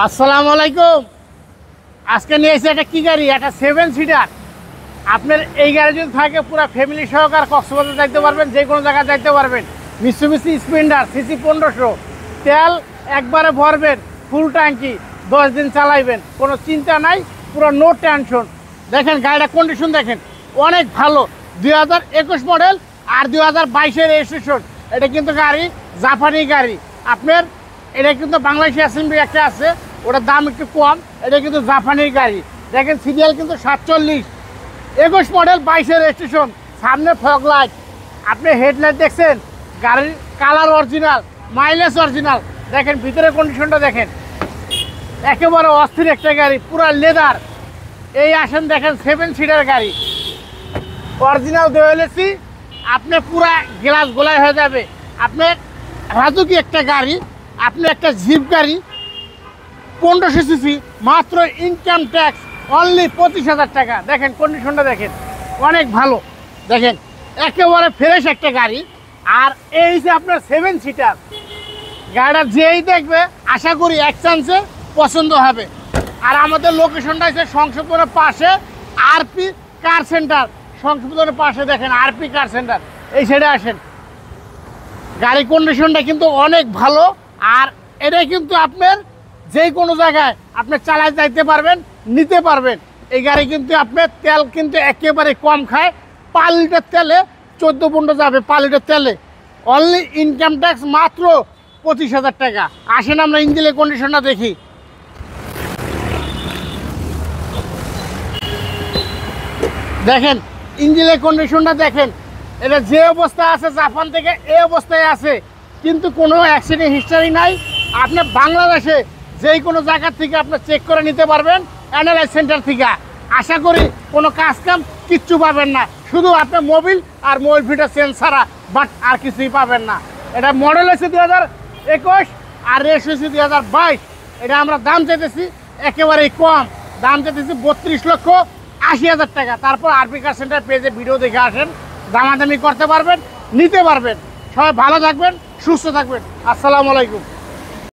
আসসালামু আলাইকুম। আজকে নিয়ে এসে একটা কি গাড়ি, একটা 7 সিটার। আপনার এই গাড়ি যদি থাকে পুরো ফ্যামিলি সহকারে কক্সবাজার যাইতে পারবেন, যে কোনো জায়গায় যাইতে পারবেন। মিৎসুবিশি স্প্লেন্ডার সিসি 1500, তেল একবারে ভরবেন, ফুল ট্যাঙ্কি, 10 দিন চালাইবেন, কোনো চিন্তা নাই, পুরো নো টেনশন। দেখেন গাড়িটা কন্ডিশন দেখেন, অনেক ভালো। 2021 মডেল আর 2022-এর রেজিস্ট্রেশন। এটা কিন্তু গাড়ি জাপানি গাড়ি। আপনার এটা কিন্তু বাংলাদেশি অ্যাসেম্বলি একটা আছে, ওটার দাম একটু কম। এটা কিন্তু জাপানির গাড়ি। দেখেন সিরিয়াল কিন্তু 47, 21 মডেল, 22-এর রেজিস্ট্রেশন। সামনে ফগ লাইট, আপনি হেডলাইট দেখছেন, গাড়ির কালার অরিজিনাল, মাইলেজ অরিজিনাল। দেখেন ভিতরে কন্ডিশনটা দেখেন, একেবারে অস্থির একটা গাড়ি, পুরা লেদার। এই আসেন দেখেন 7 সিটার গাড়ি, অরিজিনাল দেওয়ালেছি। আপনি পুরা গ্লাস গোলাই হয়ে যাবে। আপনার রাজুকি একটা গাড়ি, আপনি একটা জিপ গাড়ি, 1500 সিসি, মাত্র ইনকাম ট্যাক্স অনলি 25,000 টাকা। দেখেন কন্ডিশনটা দেখেন, অনেক ভালো। দেখেন একেবারে ফ্রেশ একটা গাড়ি। আর এই যে আপনার 7 সিটার গাড়িটা যেই দেখবে আশা করি এক চান্সে পছন্দ হবে। আর আমাদের লোকেশনটা হচ্ছে সংসদপুরের পাশে আরপি কার সেন্টার। সংসদপুরের পাশে দেখেন আরপি কার সেন্টার, এই সাইডে আসেন। গাড়ি কন্ডিশনটা কিন্তু অনেক ভালো। আর এটা কিন্তু আপনার যে কোনো জায়গায় আপনি চালায় যাইতে পারবেন, নিতে পারবেন। এই গাড়ি কিন্তু আপনার তেল কিন্তু একেবারে কম খায়। 5 লিটার তেলে 14-15 যাবে, 5 লিটার তেলে। অনলি ইনকাম ট্যাক্স মাত্র 25,000 টাকা। আসেন আমরা ইঞ্জিনের কন্ডিশনটা দেখি। দেখেন ইঞ্জিনের কন্ডিশনটা দেখেন, এটা যে অবস্থা আছে জাপান থেকে এই অবস্থায় আছে, কিন্তু কোনো অ্যাক্সিডেন্ট হিস্টরি নাই। আপনি বাংলাদেশে যে কোনো জায়গার থেকে আপনি চেক করে নিতে পারবেন, অ্যানালাইজ সেন্টার থেকে। আশা করি কোনো কাজ কাম কিচ্ছু পাবেন না, শুধু আপনার মোবিল আর মোবিল ফিটার চেঞ্জ ছাড়া, বাট আর কিছুই পাবেন না। এটা মডেল হচ্ছে 2021 আর রেস হচ্ছে 2022। এটা আমরা দাম চাইতেছি একেবারেই কম, দাম চাইতেছি 32,80,000 টাকা। তারপর আরপি কার সেন্টার পেজে ভিডিও দেখে আসেন, দামাদামি করতে পারবেন, নিতে পারবেন। সবাই ভালো থাকবেন, সুস্থ থাকবেন। আসসালামু আলাইকুম।